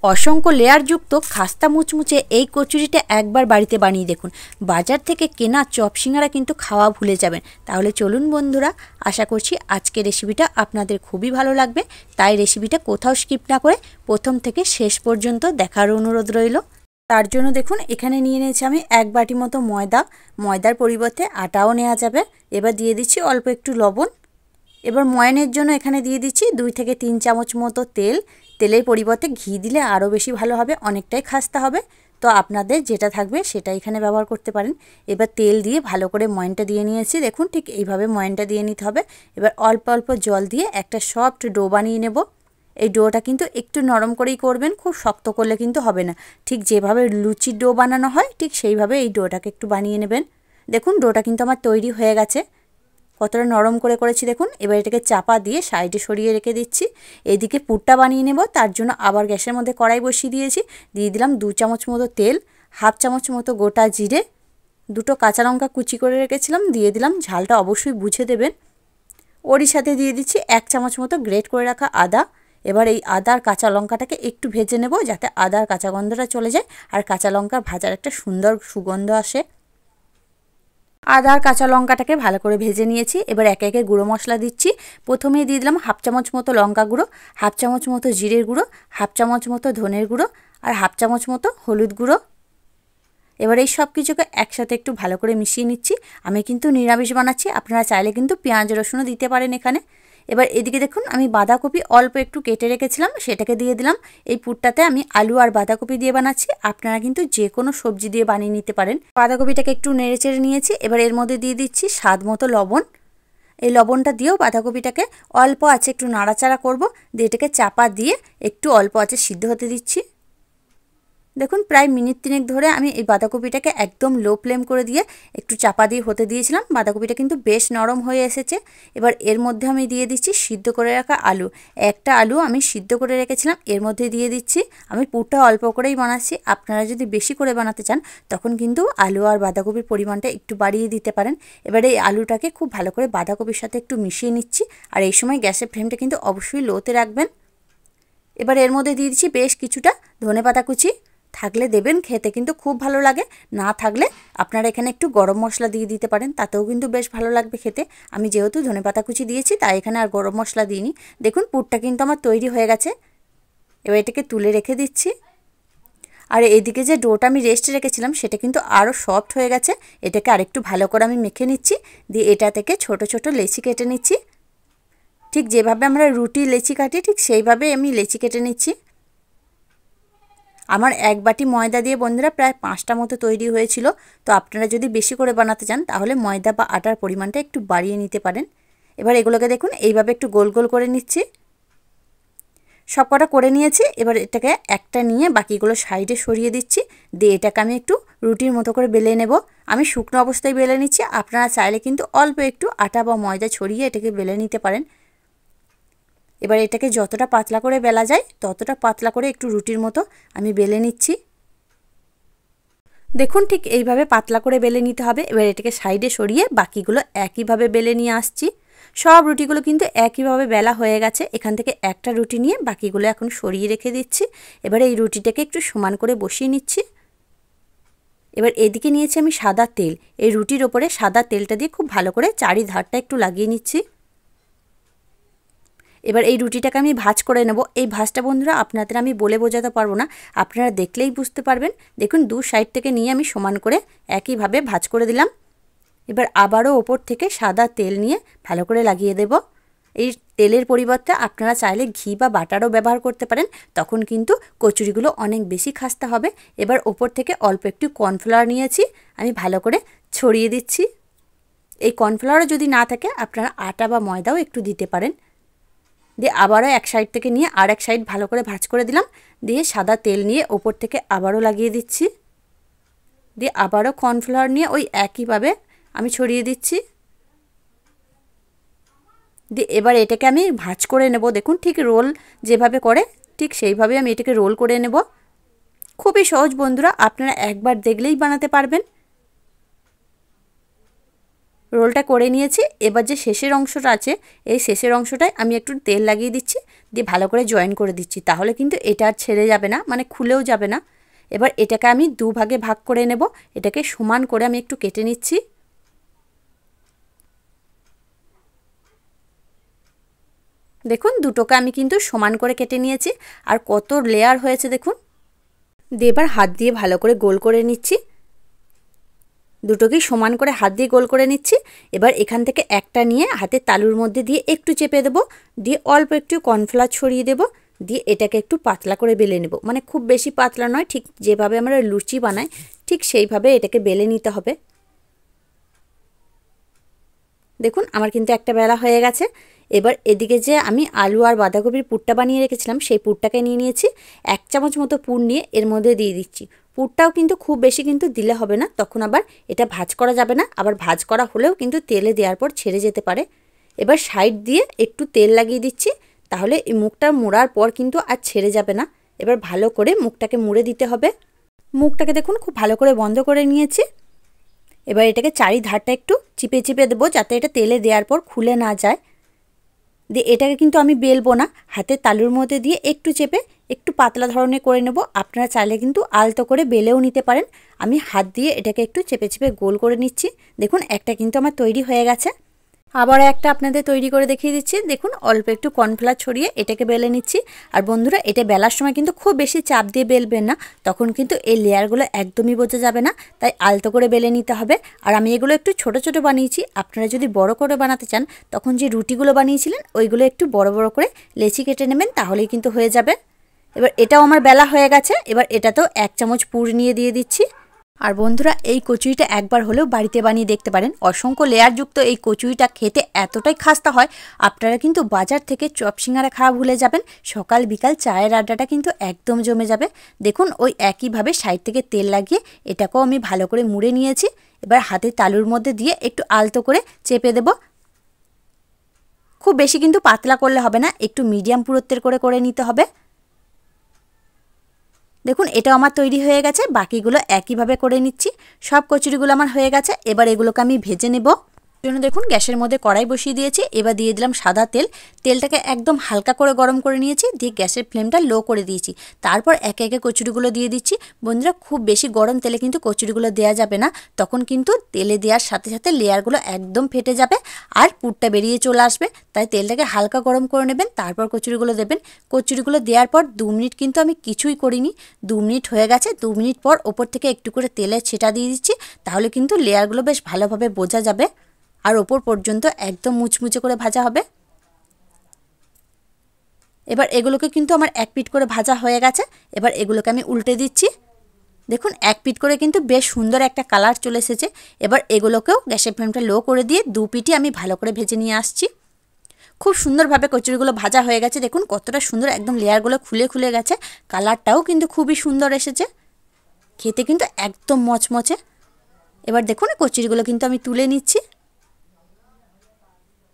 অসংখ্য লেয়ারযুক্ত খাস্তা মুচমুচে এই কচুরিটা একবার বাড়িতে বানিয়ে দেখুন। বাজার থেকে কেনা চপ সিঙ্গারা কিন্তু খাওয়া ভুলে যাবেন। তাহলে চলুন বন্ধুরা, আশা করছি আজকের রেসিপিটা আপনাদের খুবই ভালো লাগবে। তাই রেসিপিটা কোথাও স্কিপ না করে প্রথম থেকে শেষ পর্যন্ত দেখার অনুরোধ রইল। তার জন্য দেখুন এখানে নিয়ে নিয়েছি আমি 1 বাটি মতো ময়দা। ময়দার পরিবর্তে আটাও নেওয়া যাবে। এবার দিয়ে দিচ্ছি অল্প একটু লবণ। এবার ময়ানের জন্য এখানে দিয়ে দিচ্ছি 2 থেকে 3 চামচ মতো তেল। তেলের পরিবর্তে ঘি দিলে আরও বেশি ভালো হবে, অনেকটাই খাস্তা হবে। তো আপনাদের যেটা থাকবে সেটা এখানে ব্যবহার করতে পারেন। এবার তেল দিয়ে ভালো করে ময়ানটা দিয়ে নিয়েছি। দেখুন ঠিক এইভাবে ময়ানটা দিয়ে নিতে হবে। এবার অল্প অল্প জল দিয়ে একটা সফট ডো বানিয়ে নেব। এই ডোটা কিন্তু একটু নরম করেই করবেন, খুব শক্ত করলে কিন্তু হবে না। ঠিক যেভাবে লুচির ডো বানানো হয় ঠিক সেইভাবে এই ডোটাকে একটু বানিয়ে নেবেন। দেখুন ডোটা কিন্তু আমার তৈরি হয়ে গেছে। কতটা নরম করে করেছি দেখুন। এবার এটাকে চাপা দিয়ে সাইডে সরিয়ে রেখে দিচ্ছি। এদিকে পুরটা বানিয়ে নেব। তার জন্য আবার গ্যাসের মধ্যে কড়াই বসিয়ে দিয়েছি। দিয়ে দিলাম 2 চামচ মতো তেল, 1/2 চামচ মতো গোটা জিরে, 2টো কাঁচা লঙ্কা কুচি করে রেখেছিলাম দিয়ে দিলাম। ঝালটা অবশ্যই বুঝে দেবেন। ওরই সাথে দিয়ে দিচ্ছি 1 চামচ মতো গ্রেট করে রাখা আদা। এবার এই আদার কাঁচা লঙ্কাটাকে একটু ভেজে নেব যাতে আদার কাঁচা গন্ধটা চলে যায় আর কাঁচা লঙ্কার ভাজার একটা সুন্দর সুগন্ধ আসে। আদা আর কাঁচা লঙ্কাটাকে ভালো করে ভেজে নিয়েছি। এবার একে একে গুঁড়ো মশলা দিচ্ছি। প্রথমেই দিয়ে দিলাম 1/2 চামচ মতো লঙ্কা গুঁড়ো, 1/2 চামচ মতো জিরের গুঁড়ো, 1/2 চামচ মতো ধনের গুঁড়ো আর 1/2 চামচ মতো হলুদ গুঁড়ো। এবার এই সব কিছুকে একসাথে একটু ভালো করে মিশিয়ে নিচ্ছি। আমি কিন্তু নিরামিষ বানাচ্ছি, আপনারা চাইলে কিন্তু পেঁয়াজ রসুনও দিতে পারেন এখানে। এবার এদিকে দেখুন আমি বাঁধাকপি অল্প একটু কেটে রেখেছিলাম, সেটাকে দিয়ে দিলাম। এই পুরটাতে আমি আলু আর বাঁধাকপি দিয়ে বানাচ্ছি, আপনারা কিন্তু যে কোনো সবজি দিয়ে বানিয়ে নিতে পারেন। বাঁধাকপিটাকে একটু নেড়েচেড়ে নিয়েছি। এবার এর মধ্যে দিয়ে দিচ্ছি স্বাদ মতো লবণ। এই লবণটা দিয়েও বাঁধাকপিটাকে অল্প আছে একটু নাড়াচাড়া করব, দিয়ে এটাকে চাপা দিয়ে একটু অল্প আছে সিদ্ধ হতে দিচ্ছি। দেখুন প্রায় মিনিট 3 ধরে আমি এই বাঁধাকপিটাকে একদম লো ফ্লেম করে দিয়ে একটু চাপা দিয়ে হতে দিয়েছিলাম। বাঁধাকপিটা কিন্তু বেশ নরম হয়ে এসেছে। এবার এর মধ্যে আমি দিয়ে দিচ্ছি সিদ্ধ করে রাখা আলু। একটা আলু আমি সিদ্ধ করে রেখেছিলাম, এর মধ্যে দিয়ে দিচ্ছি। আমি পুরটা অল্প করেই বানাচ্ছি, আপনারা যদি বেশি করে বানাতে চান তখন কিন্তু আলু আর বাঁধাকপির পরিমাণটা একটু বাড়িয়ে দিতে পারেন। এবারে এই আলুটাকে খুব ভালো করে বাঁধাকপির সাথে একটু মিশিয়ে নিচ্ছি। আর এই সময় গ্যাসের ফ্লেমটা কিন্তু অবশ্যই লোতে রাখবেন। এবার এর মধ্যে দিয়ে দিচ্ছি বেশ কিছুটা ধনেপাতা কুচি। থাকলে দেবেন, খেতে কিন্তু খুব ভালো লাগে। না থাকলে আপনারা এখানে একটু গরম মশলা দিয়ে দিতে পারেন, তাতেও কিন্তু বেশ ভালো লাগবে খেতে। আমি যেহেতু ধনেপাতা কুচি দিয়েছি তাই এখানে আর গরম মশলা দিইনি। দেখুন পুরটা কিন্তু আমার তৈরি হয়ে গেছে। এবার এটাকে তুলে রেখে দিচ্ছি। আর এদিকে যে ডোটা আমি রেস্টে রেখেছিলাম সেটা কিন্তু আরও সফট হয়ে গেছে। এটাকে আরেকটু ভালো করে আমি মেখে নিচ্ছি। দিয়ে এটা থেকে ছোট ছোট লেচি কেটে নিচ্ছি। ঠিক যেভাবে আমরা রুটি লেচি কাটি ঠিক সেইভাবে আমি লেচি কেটে নিচ্ছি। আমার 1 বাটি ময়দা দিয়ে বন্ধুরা প্রায় 5টা মতো তৈরি হয়েছিল। তো আপনারা যদি বেশি করে বানাতে চান তাহলে ময়দা বা আটার পরিমাণটা একটু বাড়িয়ে নিতে পারেন। এবার এগুলোকে দেখুন এইভাবে একটু গোল গোল করে নিচ্ছি। সব কটা করে নিয়েছি। এবার এটাকে একটা নিয়ে বাকিগুলো সাইডে সরিয়ে দিচ্ছি। দিয়ে এটাকে আমি একটু রুটির মতো করে বেলে নেব। আমি শুকনো অবস্থায় বেলে নিচ্ছি, আপনারা চাইলে কিন্তু অল্প একটু আটা বা ময়দা ছড়িয়ে এটাকে বেলে নিতে পারেন। এবার এটাকে যতটা পাতলা করে বেলা যায় ততটা পাতলা করে একটু রুটির মতো আমি বেলে নিচ্ছি। দেখুন ঠিক এইভাবে পাতলা করে বেলে নিতে হবে। এবার এটাকে সাইডে সরিয়ে বাকিগুলো একইভাবে বেলে নিয়ে আসছি। সব রুটিগুলো কিন্তু একইভাবে বেলা হয়ে গেছে। এখান থেকে একটা রুটি নিয়ে বাকিগুলো এখন সরিয়ে রেখে দিচ্ছি। এবার এই রুটিটাকে একটু সমান করে বসিয়ে নিচ্ছি। এবার এদিকে নিয়েছি আমি সাদা তেল। এই রুটির ওপরে সাদা তেলটা দিয়ে খুব ভালো করে চারিধারটা একটু লাগিয়ে নিচ্ছি। এবার এই রুটিটাকে আমি ভাঁজ করে নেব। এই ভাঁজটা বন্ধুরা আপনাদের আমি বলে বোঝাতে পারবো না, আপনারা দেখলেই বুঝতে পারবেন। দেখুন 2 সাইড থেকে নিয়ে আমি সমান করে একইভাবে ভাঁজ করে দিলাম। এবার আবারও ওপর থেকে সাদা তেল নিয়ে ভালো করে লাগিয়ে দেব। এই তেলের পরিবর্তে আপনারা চাইলে ঘি বা বাটারও ব্যবহার করতে পারেন, তখন কিন্তু কচুরিগুলো অনেক বেশি খাস্তা হবে। এবার ওপর থেকে অল্প একটু কর্নফ্লাওয়ার নিয়েছি, আমি ভালো করে ছড়িয়ে দিচ্ছি। এই কর্নফ্লাওয়ার যদি না থাকে আপনারা আটা বা ময়দাও একটু দিতে পারেন। দিয়ে আবারও এক সাইড থেকে নিয়ে আর এক সাইড ভালো করে ভাঁজ করে দিলাম। দিয়ে সাদা তেল নিয়ে ওপর থেকে আবারও লাগিয়ে দিচ্ছি। দিয়ে আবারও কর্নফ্লাওয়ার নিয়ে ওই একইভাবে আমি ছড়িয়ে দিচ্ছি। দিয়ে এবার এটাকে আমি ভাঁজ করে নেব। দেখুন ঠিক রোল যেভাবে করে ঠিক সেইভাবে আমি এটাকে রোল করে নেব। খুবই সহজ বন্ধুরা, আপনারা একবার দেখলেই বানাতে পারবেন। রোলটা করে নিয়েছি। এবার যে শেষের অংশটা আছে এই শেষের অংশটায় আমি একটু তেল লাগিয়ে দিচ্ছি, দিয়ে ভালো করে জয়েন করে দিচ্ছি, তাহলে কিন্তু এটা আর ছেড়ে যাবে না, মানে খুলেও যাবে না। এবার এটাকে আমি দুভাগে ভাগ করে নেব, এটাকে সমান করে আমি একটু কেটে নিচ্ছি। দেখুন দুটোকে আমি কিন্তু সমান করে কেটে নিয়েছি, আর কত লেয়ার হয়েছে দেখুন। দিয়ে এবার হাত দিয়ে ভালো করে গোল করে নিচ্ছি, দুটোকেই সমান করে হাত দিয়ে গোল করে নিচ্ছি। এবার এখান থেকে একটা নিয়ে হাতের তালুর মধ্যে দিয়ে একটু চেপে দেবো, দিয়ে অল্প একটু কর্নফ্লাওয়ার ছড়িয়ে দেবো, দিয়ে এটাকে একটু পাতলা করে বেলে নেব, মানে খুব বেশি পাতলা নয়, ঠিক যেভাবে আমরা লুচি বানাই ঠিক সেইভাবে এটাকে বেলে নিতে হবে। দেখুন আমার কিন্তু একটা বেলা হয়ে গেছে। এবার এদিকে যে আমি আলু আর বাঁধাকপির পুরটা বানিয়ে রেখেছিলাম সেই পুরটাকে নিয়ে নিয়েছি, 1 চামচ মতো পুর নিয়ে এর মধ্যে দিয়ে দিচ্ছি। পুরটাও কিন্তু খুব বেশি কিন্তু দিলে হবে না, তখন আবার এটা ভাজ করা যাবে না, আবার ভাজ করা হলেও কিন্তু তেলে দেওয়ার পর ছেড়ে যেতে পারে। এবার সাইড দিয়ে একটু তেল লাগিয়ে দিচ্ছি, তাহলে এই মুখটা মোড়ার পর কিন্তু আর ছেড়ে যাবে না। এবার ভালো করে মুখটাকে মুড়ে দিতে হবে। মুখটাকে দেখুন খুব ভালো করে বন্ধ করে নিয়েছি। এবার এটাকে চারিধারটা একটু চিপে চিপে দেবো, যাতে এটা তেলে দেওয়ার পর খুলে না যায়। দিয়ে এটাকে কিন্তু আমি বেলবো না, হাতের তালুর মধ্যে দিয়ে একটু চেপে একটু পাতলা ধরনের করে নেব। আপনারা চাইলে কিন্তু আলতো করে বেলেও নিতে পারেন। আমি হাত দিয়ে এটাকে একটু চেপে চেপে গোল করে নিচ্ছি। দেখুন একটা কিন্তু আমার তৈরি হয়ে গেছে। আবার একটা আপনাদের তৈরি করে দেখিয়ে দিচ্ছি। দেখুন অল্প একটু কর্নফ্লাওয়ার ছড়িয়ে এটাকে বেলে নিচ্ছি। আর বন্ধুরা এটা বেলার সময় কিন্তু খুব বেশি চাপ দিয়ে বেলবেন না, তখন কিন্তু এই লেয়ারগুলো একদমই বোঝা যাবে না, তাই আলতো করে বেলে নিতে হবে। আর আমি এগুলো একটু ছোট ছোট বানিয়েছি, আপনারা যদি বড় করে বানাতে চান তখন যে রুটিগুলো বানিয়েছিলেন ওইগুলো একটু বড় বড় করে লেচি কেটে নেবেন, তাহলেই কিন্তু হয়ে যাবে। এবার এটাও আমার বেলা হয়ে গেছে। এবার এটাতেও 1 চামচ পুর নিয়ে দিয়ে দিচ্ছি। আর বন্ধুরা এই কচুরিটা একবার হলেও বাড়িতে বানিয়ে দেখতে পারেন। অসংখ্য লেয়ারযুক্ত এই কচুরিটা খেতে এতটাই খাস্তা হয়, আপনারা কিন্তু বাজার থেকে চপ সিঙ্গারা খাওয়া ভুলে যাবেন। সকাল বিকাল চায়ের আড্ডাটা কিন্তু একদম জমে যাবে। দেখুন ওই একইভাবে সাইড থেকে তেল লাগিয়ে এটাকেও আমি ভালো করে মুড়ে নিয়েছি। এবার হাতের তালুর মধ্যে দিয়ে একটু আলতো করে চেপে দেব। খুব বেশি কিন্তু পাতলা করলে হবে না, একটু মিডিয়াম পুরুত্বের করে করে নিতে হবে। দেখুন এটাও আমার তৈরি হয়ে গেছে, বাকিগুলো একইভাবে করে নিচ্ছি। সব কচুরিগুলো আমার হয়ে গেছে। এবার এগুলোকে আমি ভেজে নেব। জন্য দেখুন গ্যাসের মধ্যে কড়াই বসিয়ে দিয়েছি। এবার দিয়ে দিলাম সাদা তেল। তেলটাকে একদম হালকা করে গরম করে নিয়েছি, দিয়ে গ্যাসের ফ্লেমটা লো করে দিয়েছি। তারপর একে একে কচুরিগুলো দিয়ে দিচ্ছি। বন্ধুরা খুব বেশি গরম তেলে কিন্তু কচুরিগুলো দেওয়া যাবে না, তখন কিন্তু তেলে দেওয়ার সাথে সাথে লেয়ারগুলো একদম ফেটে যাবে আর পুরটা বেরিয়ে চলে আসবে। তাই তেলটাকে হালকা গরম করে নেবেন, তারপর কচুরিগুলো দেবেন। কচুরিগুলো দেওয়ার পর 2 মিনিট কিন্তু আমি কিছুই করিনি। 2 মিনিট হয়ে গেছে। 2 মিনিট পর ওপর থেকে একটু করে তেলের ছিটা দিয়ে দিচ্ছি, তাহলে কিন্তু লেয়ারগুলো বেশ ভালোভাবে বোঝা যাবে আর ওপর পর্যন্ত একদম মুচমুচে করে ভাজা হবে। এবার এগুলোকে কিন্তু আমার 1 পিঠ করে ভাজা হয়ে গেছে। এবার এগুলোকে আমি উল্টে দিচ্ছি। দেখুন 1 পিঠ করে কিন্তু বেশ সুন্দর একটা কালার চলে এসেছে। এবার এগুলোকেও গ্যাসের ফ্লেমটা লো করে দিয়ে 2 পিঠই আমি ভালো করে ভেজে নিয়ে আসছি। খুব সুন্দরভাবে কচুরিগুলো ভাজা হয়ে গেছে। দেখুন কতটা সুন্দর একদম লেয়ারগুলো খুলে খুলে গেছে, কালারটাও কিন্তু খুবই সুন্দর এসেছে, খেতে কিন্তু একদম মচমচে। এবার দেখুন কচুরিগুলো কিন্তু আমি তুলে নিচ্ছি।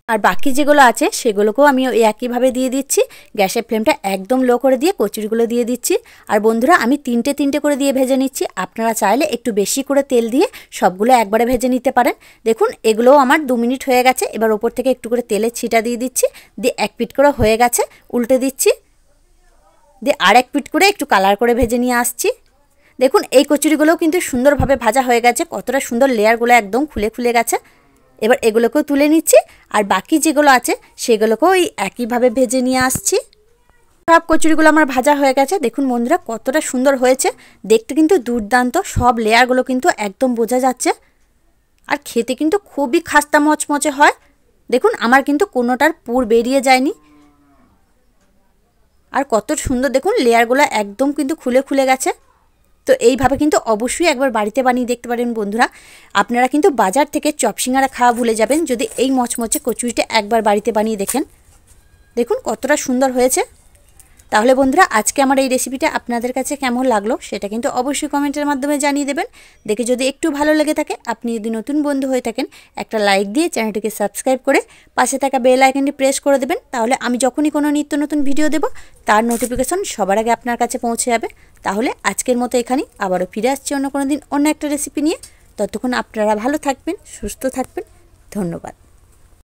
আর বাকি যেগুলো আছে সেগুলোকেও আমি ওই একইভাবে দিয়ে দিচ্ছি। গ্যাসের ফ্লেমটা একদম লো করে দিয়ে কচুরিগুলো দিয়ে দিচ্ছি। আর বন্ধুরা আমি 3টে করে দিয়ে ভেজে নিচ্ছি। আপনারা চাইলে একটু বেশি করে তেল দিয়ে সবগুলো একবারে ভেজে নিতে পারেন। দেখুন এগুলোও আমার 2 মিনিট হয়ে গেছে। এবার ওপর থেকে একটু করে তেলের ছিটা দিয়ে দিচ্ছি, দিয়ে 1 পিঠ করে হয়ে গেছে উল্টে দিচ্ছি, দিয়ে আর 1 পিঠ করে একটু কালার করে ভেজে নিয়ে আসছি। দেখুন এই কচুরিগুলোও কিন্তু সুন্দরভাবে ভাজা হয়ে গেছে, কতটা সুন্দর লেয়ারগুলো একদম খুলে খুলে গেছে। এবার এগুলোকেও তুলে নিচ্ছি, আর বাকি যেগুলো আছে সেগুলোকেও ওই একইভাবে ভেজে নিয়ে আসছি। সব কচুরিগুলো আমার ভাজা হয়ে গেছে। দেখুন বন্ধুরা কতটা সুন্দর হয়েছে, দেখতে কিন্তু দুর্দান্ত। সব লেয়ারগুলো কিন্তু একদম বোঝা যাচ্ছে, আর খেতে কিন্তু খুবই খাস্তা মচমচে হয়। দেখুন আমার কিন্তু কোনোটার পুর বেরিয়ে যায়নি, আর কত সুন্দর দেখুন লেয়ারগুলো একদম কিন্তু খুলে খুলে গেছে। তো এইভাবে কিন্তু অবশ্যই একবার বাড়িতে বানিয়ে দেখতে পারেন বন্ধুরা। আপনারা কিন্তু বাজার থেকে চপ সিঙ্গারা খাওয়া ভুলে যাবেন যদি এই মচমচে কচুরিটা একবার বাড়িতে বানিয়ে দেখেন। দেখুন কতটা সুন্দর হয়েছে। তাহলে বন্ধুরা আজকে আমার এই রেসিপিটা আপনাদের কাছে কেমন লাগলো সেটা কিন্তু অবশ্যই কমেন্টের মাধ্যমে জানিয়ে দেবেন। দেখে যদি একটু ভালো লেগে থাকে, আপনি যদি নতুন বন্ধু হয়ে থাকেন, একটা লাইক দিয়ে চ্যানেলটিকে সাবস্ক্রাইব করে পাশে থাকা বেল আইকনটি প্রেস করে দেবেন। তাহলে আমি যখনই কোনো নিত্য নতুন ভিডিও দেব তার নোটিফিকেশন সবার আগে আপনার কাছে পৌঁছে যাবে। তাহলে আজকের মতো এখানেই, আবারও ফিরে আসছি অন্য কোনো দিন অন্য একটা রেসিপি নিয়ে। ততক্ষণ আপনারা ভালো থাকবেন, সুস্থ থাকবেন। ধন্যবাদ।